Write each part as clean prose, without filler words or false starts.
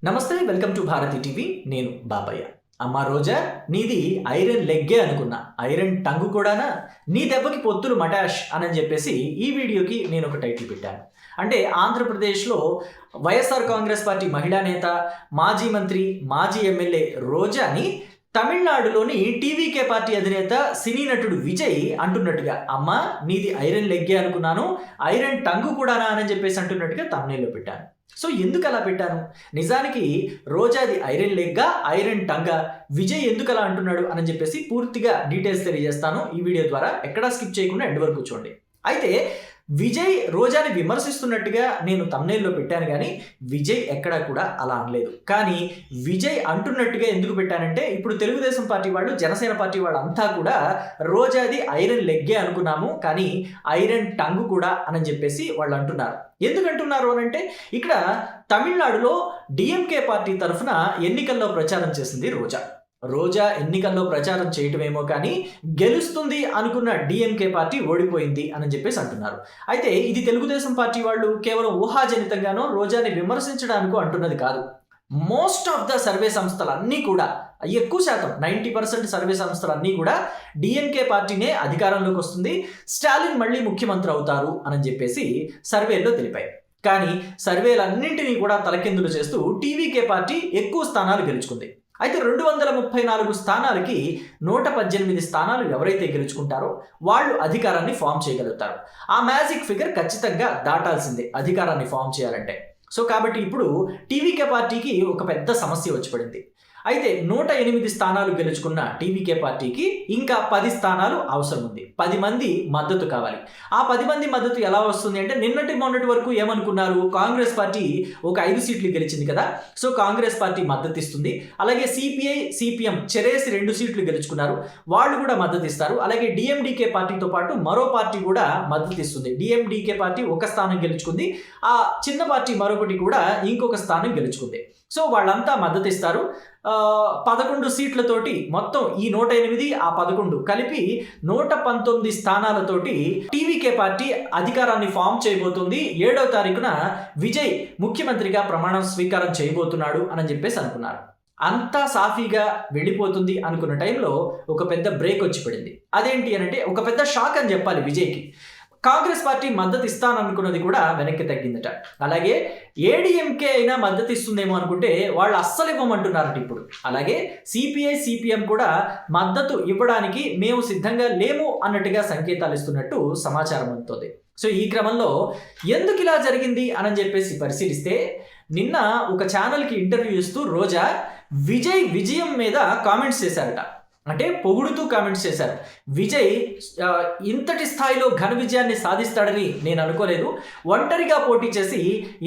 నమస్తే, welcome to Bharati TV. నేను బాబయ్య. అమ్మా రోజా, నీది ఐరన్ లెగ్గే అనుకున్నా, ఐరన్ టంగు కూడానా? నీ దెబ్బకి పొత్తులు మటాష్ అని చెప్పేసి ఈ వీడియోకి నేను ఒక టైటిల్ పెట్టాను. అంటే ఆంధ్రప్రదేశ్లో వైఎస్ఆర్ కాంగ్రెస్ పార్టీ మహిళా నేత, మాజీ మంత్రి, మాజీ ఎమ్మెల్యే రోజాని తమిళనాడులోని టీవీకే పార్టీ అధినేత సినీ నటుడు విజయ్ అంటున్నట్టుగా, అమ్మ నీది ఐరన్ లెగ్గే అనుకున్నాను, ఐరన్ టంగు కూడానా అని చెప్పేసి అంటున్నట్టుగా తమ్నెయిల్లో పెట్టాను. సో ఎందుకు అలా పెట్టాను? నిజానికి రోజాది ఐరన్ లెగ్గా, ఐరన్ టంగా, విజయ్ ఎందుకు అలా అంటున్నాడు అని చెప్పేసి పూర్తిగా డీటెయిల్స్ తెలియజేస్తాను ఈ వీడియో ద్వారా. ఎక్కడా స్కిప్ చేయకుండా ఎండ్ వరకు చూడండి. అయితే విజయ్ రోజాని విమర్శిస్తున్నట్టుగా నేను తమ్నెయిల్లో పెట్టాను, కానీ విజయ్ ఎక్కడా కూడా అలా అనలేదు. కానీ విజయ్ అంటున్నట్టుగా ఎందుకు పెట్టానంటే, ఇప్పుడు తెలుగుదేశం పార్టీ వాళ్ళు, జనసేన పార్టీ వాళ్ళు అంతా కూడా రోజాది ఐరన్ లెగ్గే అనుకున్నాము, కానీ ఐరన్ టంగు కూడా అని చెప్పేసి వాళ్ళు అంటున్నారు. ఎందుకు అంటున్నారు అని అంటే, ఇక్కడ తమిళనాడులో డిఎంకే పార్టీ తరఫున ఎన్నికల్లో ప్రచారం చేసింది రోజా. రోజా ఎన్నికల్లో ప్రచారం చేయటమేమో కానీ గెలుస్తుంది అనుకున్న డిఎంకే పార్టీ ఓడిపోయింది అని చెప్పేసి అంటున్నారు. అయితే ఇది తెలుగుదేశం పార్టీ వాళ్ళు కేవలం ఊహాజనితంగానో రోజాని విమర్శించడానికో అంటున్నది కాదు. మోస్ట్ ఆఫ్ ద సర్వే సంస్థలన్నీ కూడా, ఎక్కువ శాతం 90% సర్వే సంస్థలన్నీ కూడా డిఎంకే పార్టీనే అధికారంలోకి వస్తుంది, స్టాలిన్ మళ్ళీ ముఖ్యమంత్రి అవుతారు అని చెప్పేసి సర్వేల్లో తెలిపాయి. కానీ సర్వేలన్నింటినీ కూడా తలకిందులు చేస్తూ టీవీకే పార్టీ ఎక్కువ స్థానాలు గెలుచుకుంది. అయితే 234 స్థానాలకి 118 స్థానాలు ఎవరైతే గెలుచుకుంటారో వాళ్ళు అధికారాన్ని ఫామ్ చేయగలుగుతారు. ఆ మ్యాజిక్ ఫిగర్ ఖచ్చితంగా దాటాల్సిందే అధికారాన్ని ఫామ్ చేయాలంటే. సో కాబట్టి ఇప్పుడు టీవీకే పార్టీకి ఒక పెద్ద సమస్య వచ్చి పడింది. అయితే 108 స్థానాలు గెలుచుకున్న టీవీకే పార్టీకి ఇంకా 10 స్థానాలు అవసరం ఉంది. 10 మంది మద్దతు కావాలి. ఆ 10 మంది మద్దతు ఎలా వస్తుంది అంటే, మొన్నటి వరకు ఏమనుకున్నారు, కాంగ్రెస్ పార్టీ ఒక 5 సీట్లు గెలిచింది కదా, సో కాంగ్రెస్ పార్టీ మద్దతు ఇస్తుంది. అలాగే సిపిఐ, సిపిఎం చెరేసి 2 సీట్లు గెలుచుకున్నారు, వాళ్ళు కూడా మద్దతు ఇస్తారు. అలాగే డిఎండికే పార్టీతో పాటు మరో పార్టీ కూడా మద్దతు ఇస్తుంది. డిఎండికే పార్టీ ఒక స్థానం గెలుచుకుంది, ఆ చిన్న పార్టీ మరొకటి కూడా ఇంకొక స్థానం గెలుచుకుంది. సో వాళ్ళంతా మద్దతు ఇస్తారు. 11 సీట్లతోటి మొత్తం ఈ 108 ఆ 11 కలిపి 119 స్థానాలతోటి టీవీకే పార్టీ అధికారాన్ని ఫామ్ చేయబోతుంది. 7వ తారీఖున విజయ్ ముఖ్యమంత్రిగా ప్రమాణం స్వీకారం చేయబోతున్నాడు అని చెప్పేసి అనుకున్నారు. అంతా సాఫీగా వెళ్ళిపోతుంది అనుకున్న టైంలో ఒక పెద్ద బ్రేక్ వచ్చి పడింది. అదేంటి అని అంటే, ఒక పెద్ద షాక్ అని చెప్పాలి విజయ్కి. కాంగ్రెస్ పార్టీ మద్దతు ఇస్తాననుకున్నది కూడా వెనక్కి తగ్గిందట. అలాగే ఏడీఎంకే అయినా మద్దతు ఇస్తుందేమో అనుకుంటే వాళ్ళు అస్సలు ఇవ్వమంటున్నారట ఇప్పుడు. అలాగే సిపిఐ, సిపిఎం కూడా మద్దతు ఇవ్వడానికి మేము సిద్ధంగా లేము అన్నట్టుగా సంకేతాలు ఇస్తున్నట్టు సమాచారం అందుతోంది. సో ఈ క్రమంలో ఎందుకు ఇలా జరిగింది అని చెప్పేసి పరిశీలిస్తే, నిన్న ఒక ఛానల్కి ఇంటర్వ్యూ ఇస్తూ రోజా విజయ్ విజయం మీద కామెంట్స్ చేశారట. అంటే పొగుడుతూ కామెంట్స్ చేశారు. విజయ్ ఇంతటి స్థాయిలో ఘన విజయాన్ని సాధిస్తాడని నేను అనుకోలేదు, ఒంటరిగా పోటీ చేసి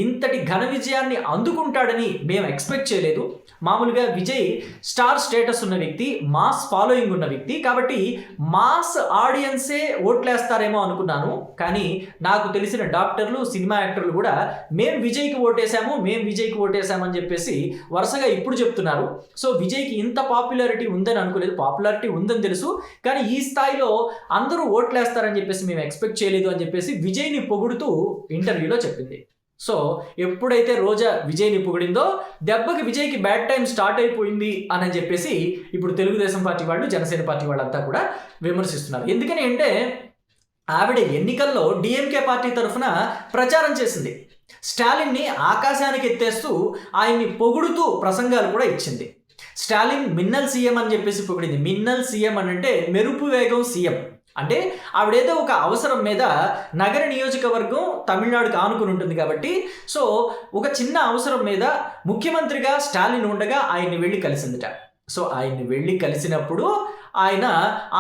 ఇంతటి ఘన విజయాన్ని అందుకుంటాడని మేము ఎక్స్పెక్ట్ చేయలేదు. మామూలుగా విజయ్ స్టార్ స్టేటస్ ఉన్న వ్యక్తి, మాస్ ఫాలోయింగ్ ఉన్న వ్యక్తి, కాబట్టి మాస్ ఆడియన్సే ఓట్లేస్తారేమో అనుకున్నాను. కానీ నాకు తెలిసిన డాక్టర్లు, సినిమా యాక్టర్లు కూడా మేము విజయ్కి ఓటేసాము అని చెప్పేసి వరుసగా ఇప్పుడు చెప్తున్నారు. సో విజయ్కి ఇంత పాపులారిటీ ఉందని అనుకోలేదు. పాపులారిటీ ఉందని తెలుసు, కానీ ఈ స్థాయిలో అందరూ ఓట్లేస్తారని చెప్పేసి మేము ఎక్స్పెక్ట్ చేయలేదు అని చెప్పేసి విజయ్ని పొగుడుతూ ఇంటర్వ్యూలో చెప్పింది. సో ఎప్పుడైతే రోజా విజయ్ని పొగిడిందో, దెబ్బకి విజయ్కి బ్యాడ్ టైం స్టార్ట్ అయిపోయింది అని చెప్పేసి ఇప్పుడు తెలుగుదేశం పార్టీ వాళ్ళు, జనసేన పార్టీ వాళ్ళంతా కూడా విమర్శిస్తున్నారు. ఎందుకని అంటే, ఆవిడ ఎన్నికల్లో డిఎంకే పార్టీ తరఫున ప్రచారం చేసింది. స్టాలిన్ని ఆకాశానికి ఎత్తేస్తూ ఆయన్ని పొగుడుతూ ప్రసంగాలు కూడా ఇచ్చింది. స్టాలిన్ మిన్నల్ సీఎం అని చెప్పేసి పొగిడింది. మిన్నల్ సీఎం అని అంటే మెరుపు వేగం సీఎం. అంటే ఆవిడేదో ఒక అవసరం మీద, నగర నియోజకవర్గం తమిళనాడుకు ఆనుకుని ఉంటుంది కాబట్టి, సో ఒక చిన్న అవసరం మీద ముఖ్యమంత్రిగా స్టాలిన్ ఉండగా ఆయన్ని వెళ్ళి కలిసిందిట. సో ఆయన్ని వెళ్ళి కలిసినప్పుడు ఆయన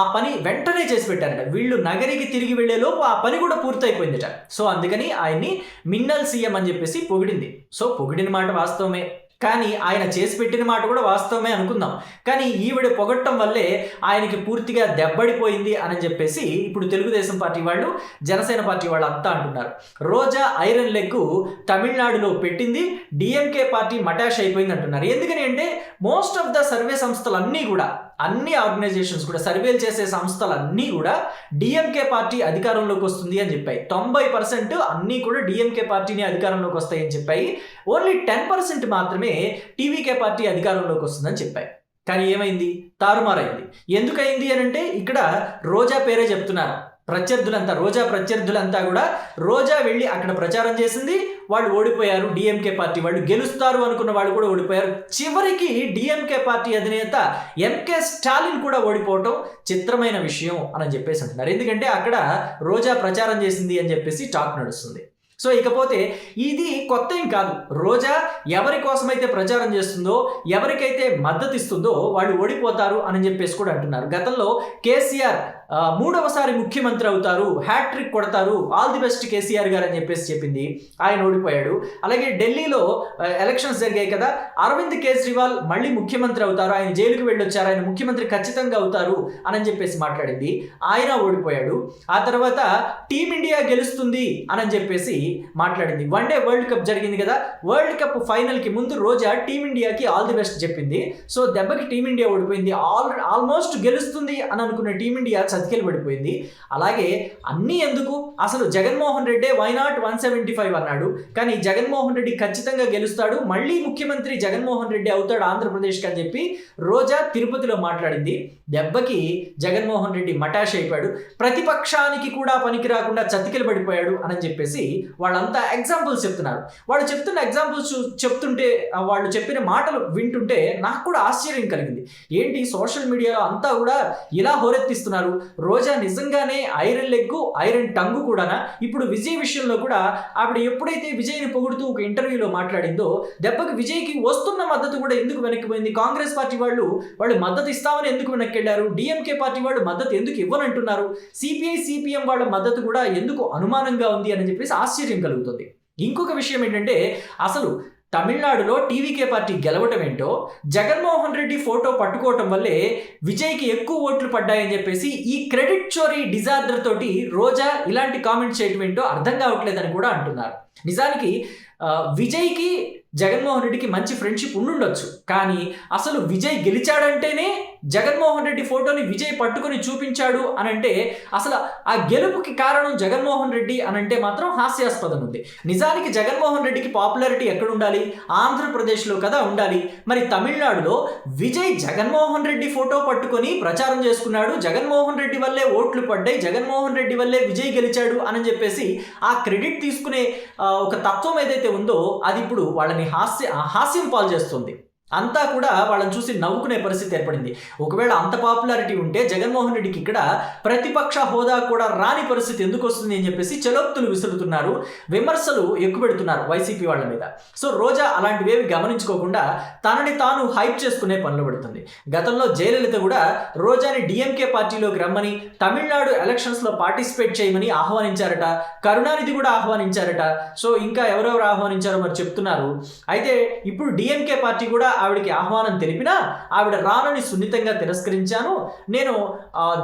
ఆ పని వెంటనే చేసి పెట్టారట. వీళ్ళు నగరికి తిరిగి వెళ్లేలోపు ఆ పని కూడా పూర్తయిపోయిందిట. సో అందుకని ఆయన్ని మిన్నల్ సీఎం అని చెప్పేసి పొగిడింది. సో పొగిడిన మాట వాస్తవమే, కానీ ఆయన చేసి పెట్టిన మాట కూడా వాస్తవమే అనుకుందాం. కానీ ఈవిడ పొగట్టం వల్లే ఆయనకి పూర్తిగా దెబ్బడిపోయింది అని చెప్పేసి ఇప్పుడు తెలుగుదేశం పార్టీ వాళ్ళు, జనసేన పార్టీ వాళ్ళు అంతా అంటున్నారు. రోజా ఐరన్ లెగ్ తమిళనాడులో పెట్టింది, డిఎంకే పార్టీ మటాష్ అయిపోయింది అంటున్నారు. ఎందుకని అంటే, మోస్ట్ ఆఫ్ ద సర్వే సంస్థలన్నీ కూడా అన్ని ఆర్గనైజేషన్స్ కూడా, సర్వేలు చేసే సంస్థలన్నీ కూడా డిఎంకే పార్టీ అధికారంలోకి వస్తుంది అని చెప్పాయి. 90% అన్నీ కూడా డిఎంకే పార్టీని అధికారంలోకి వస్తాయని చెప్పాయి. ఓన్లీ 10% మాత్రమే టీవీకే పార్టీ అధికారంలోకి వస్తుందని చెప్పాయి. కానీ ఏమైంది? తారుమారైంది. ఎందుకైంది అని అంటే ఇక్కడ రోజా పేరే చెప్తున్నారు. రోజా ప్రత్యర్థులంతా కూడా రోజా వెళ్ళి అక్కడ ప్రచారం చేసింది, వాళ్ళు ఓడిపోయారు. డిఎంకే పార్టీ వాళ్ళు గెలుస్తారు అనుకున్న వాళ్ళు కూడా ఓడిపోయారు. చివరికి డిఎంకే పార్టీ అధినేత ఎంకే స్టాలిన్ కూడా ఓడిపోవటం చిత్రమైన విషయం అని చెప్పేసి అంటున్నారు. ఎందుకంటే అక్కడ రోజా ప్రచారం చేసింది అని చెప్పేసి టాక్ నడుస్తుంది. సో ఇకపోతే ఇది కొత్త ఏం కాదు. రోజా ఎవరి కోసమైతే ప్రచారం చేస్తుందో, ఎవరికైతే మద్దతు ఇస్తుందో వాళ్ళు ఓడిపోతారు అని చెప్పేసి కూడా అంటున్నారు. గతంలో కేసీఆర్ 3వసారి ముఖ్యమంత్రి అవుతారు, హ్యాట్రిక్ కొడతారు, ఆల్ ది బెస్ట్ కేసీఆర్ గారు అని చెప్పేసి చెప్పింది. ఆయన ఓడిపోయాడు. అలాగే ఢిల్లీలో ఎలక్షన్స్ జరిగాయి కదా, అరవింద్ కేజ్రీవాల్ మళ్ళీ ముఖ్యమంత్రి అవుతారు, ఆయన జైలుకు వెళ్ళొచ్చారు, ఆయన ముఖ్యమంత్రి ఖచ్చితంగా అవుతారు అని చెప్పేసి మాట్లాడింది. ఆయన ఓడిపోయాడు. ఆ తర్వాత టీమిండియా గెలుస్తుంది అని చెప్పేసి మాట్లాడింది. వన్డే వరల్డ్ కప్ జరిగింది కదా, వరల్డ్ కప్ ఫైనల్కి ముందు రోజా టీమిండియాకి ఆల్ ది బెస్ట్ చెప్పింది. సో దెబ్బకి టీమిండియా ఓడిపోయింది. ఆల్మోస్ట్ గెలుస్తుంది అని అనుకున్న టీమిండియా చతికిలు పడిపోయింది. అలాగే అన్నీ ఎందుకు? అసలు జగన్మోహన్ రెడ్డి వైనాట్ 175 అన్నాడు, కానీ జగన్మోహన్ రెడ్డి ఖచ్చితంగా గెలుస్తాడు, మళ్ళీ ముఖ్యమంత్రి జగన్మోహన్ రెడ్డి అవుతాడు ఆంధ్రప్రదేశ్కి అని చెప్పి రోజా తిరుపతిలో మాట్లాడింది. దెబ్బకి జగన్మోహన్ రెడ్డి మటాష్ అయిపోయాడు. ప్రతిపక్షానికి కూడా పనికి రాకుండా చతికిలు పడిపోయాడు అని చెప్పేసి వాళ్ళంతా ఎగ్జాంపుల్స్ చెప్తున్నారు. వాళ్ళు చెప్తున్న ఎగ్జాంపుల్స్ చెప్తుంటే, వాళ్ళు చెప్పిన మాటలు వింటుంటే నాకు కూడా ఆశ్చర్యం కలిగింది. ఏంటి సోషల్ మీడియా అంతా కూడా ఇలా హోరెత్తిస్తున్నారు? రోజా నిజంగానే ఐరన్ లెగ్గు, ఐరన్ టంగు కూడానా? ఇప్పుడు విజయ్ విషయంలో కూడా ఆవిడ ఎప్పుడైతే విజయ్ని పొగుడుతూ ఒక ఇంటర్వ్యూలో మాట్లాడిందో, దెబ్బకి విజయ్కి వస్తున్న మద్దతు కూడా ఎందుకు వెనక్కిపోయింది? కాంగ్రెస్ పార్టీ వాళ్ళు మద్దతు ఇస్తామని ఎందుకు వెనక్కి వెళ్ళారు? డిఎంకే పార్టీ వాళ్ళు మద్దతు ఎందుకు ఇవ్వనంటున్నారు? సిపిఐ సిపిఎం వాళ్ళ మద్దతు కూడా ఎందుకు అనుమానంగా ఉంది అని చెప్పేసి ఆశ్చర్యం కలుగుతుంది. ఇంకొక విషయం ఏంటంటే, అసలు తమిళనాడులో టీవీకే పార్టీ గెలవటం ఏంటో, జగన్మోహన్ రెడ్డి ఫోటో పట్టుకోవటం వల్లే విజయ్కి ఎక్కువ ఓట్లు పడ్డాయని చెప్పేసి ఈ క్రెడిట్ చోరీ డిజార్డర్ తోటి రోజా ఇలాంటి కామెంట్స్ చేయటం ఏంటో అర్థం కావట్లేదని కూడా అంటున్నారు. నిజానికి విజయ్కి జగన్మోహన్ రెడ్డికి మంచి ఫ్రెండ్షిప్ ఉండుండొచ్చు, కానీ అసలు విజయ్ గెలిచాడంటేనే జగన్మోహన్ రెడ్డి ఫోటోని విజయ్ పట్టుకొని చూపించాడు అనంటే అసలు ఆ గెలుపుకి కారణం జగన్మోహన్ రెడ్డి అనంటే మాత్రం హాస్యాస్పదం ఉంది. నిజానికి జగన్మోహన్ రెడ్డికి పాపులారిటీ ఎక్కడ ఉండాలి? ఆంధ్రప్రదేశ్లో కదా ఉండాలి. మరి తమిళనాడులో విజయ్ జగన్మోహన్ రెడ్డి ఫోటో పట్టుకొని ప్రచారం చేసుకున్నాడు, జగన్మోహన్ రెడ్డి వల్లే ఓట్లు పడ్డాయి, జగన్మోహన్ రెడ్డి వల్లే విజయ్ గెలిచాడు అని చెప్పేసి ఆ క్రెడిట్ తీసుకునే ఒక తత్వం ఏదైతే ఉందో అది ఇప్పుడు వాళ్ళని హాస్యం పాలు చేస్తుంది. అంతా కూడా వాళ్ళని చూసి నవ్వుకునే పరిస్థితి ఏర్పడింది. ఒకవేళ అంత పాపులారిటీ ఉంటే జగన్మోహన్ రెడ్డికి ఇక్కడ ప్రతిపక్ష హోదా కూడా రాని పరిస్థితి ఎందుకు వస్తుంది అని చెప్పేసి చలోక్తులు విసురుతున్నారు, విమర్శలు ఎక్కుపెడుతున్నారు వైసీపీ వాళ్ళ మీద. సో రోజా అలాంటివేవి గమనించుకోకుండా తనని తాను హైప్ చేసుకునే పనులు పడుతుంది. గతంలో జయలలిత కూడా రోజాని డిఎంకే పార్టీలోకి రమ్మని, తమిళనాడు ఎలక్షన్స్లో పార్టిసిపేట్ చేయమని ఆహ్వానించారట, కరుణానిధి కూడా ఆహ్వానించారట. సో ఇంకా ఎవరెవరు ఆహ్వానించారో మరి చెప్తున్నారు. అయితే ఇప్పుడు డిఎంకే పార్టీ కూడా ఆవిడకి ఆహ్వానం తెలిపినా ఆవిడ రానని సున్నితంగా తిరస్కరించాను, నేను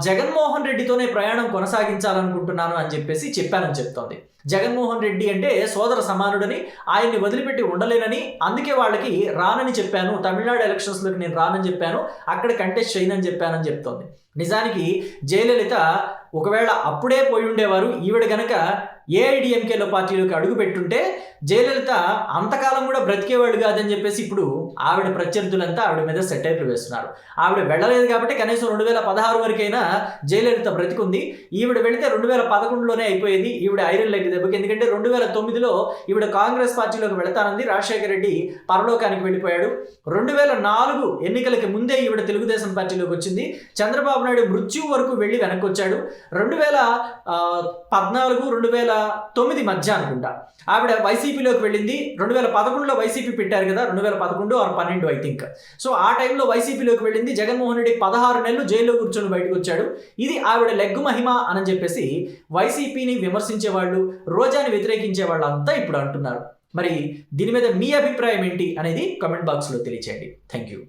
జగన్మోహన్ రెడ్డితోనే ప్రయాణం కొనసాగించాలనుకుంటున్నాను అని చెప్పేసి చెప్పానని చెప్తోంది. జగన్మోహన్ రెడ్డి అంటే సోదర సమానుడని, ఆయన్ని వదిలిపెట్టి ఉండలేనని, అందుకే వాళ్ళకి రానని చెప్పాను, తమిళనాడు ఎలక్షన్స్లోకి నేను రానని చెప్పాను, అక్కడ కంటెస్ట్ చేయనని చెప్పానని చెప్తోంది. నిజానికి జయలలిత ఒకవేళ అప్పుడే పోయి ఉండేవారు, ఈవిడ గనక ఏఐడిఎంకేలో పార్టీలోకి అడుగు పెట్టుంటే జయలలిత అంతకాలం కూడా బ్రతికేవాళ్ళు కాదని చెప్పేసి ఇప్పుడు ఆవిడ ప్రత్యర్థులంతా ఆవిడ మీద సెటైర్లు వేస్తున్నారు. ఆవిడ వెళ్ళలేదు కాబట్టి కనీసం 2016 వరకైనా జయలలిత బ్రతికుంది. ఈవిడ వెళితే 2011లోనే అయిపోయేది ఈవిడ ఐరన్ లెగ్ దెబ్బకి. ఎందుకంటే 2009లో ఈవిడ కాంగ్రెస్ పార్టీలోకి వెళతానంది, రాజశేఖర రెడ్డి పరలోకానికి వెళ్ళిపోయాడు. 2004 ఎన్నికలకి ముందే ఈవిడ తెలుగుదేశం పార్టీలోకి వచ్చింది. చంద్రబాబు నాయుడు మృత్యు వరకు వెళ్ళి వెనక్కి వచ్చాడు. 2014, 2009 మధ్య అనుకుంటా ఆవిడ వైసీపీలోకి వెళ్ళింది. 2011లో వైసీపీ పెట్టారు కదా, 2011 or 12 ఐ థింక్. సో ఆ టైంలో వైసీపీలోకి వెళ్ళింది. జగన్మోహన్ రెడ్డి 16 నెలలు జైల్లో కూర్చొని బయటకు వచ్చాడు. ఇది ఆవిడ లెగ్గు మహిమ అని చెప్పేసి వైసీపీని విమర్శించే వాళ్ళు, రోజాని వ్యతిరేకించే వాళ్ళు అంతా ఇప్పుడు అంటున్నారు. మరి దీని మీద మీ అభిప్రాయం ఏంటి అనేది కామెంట్ బాక్స్లో తెలియచేయండి. Thank you.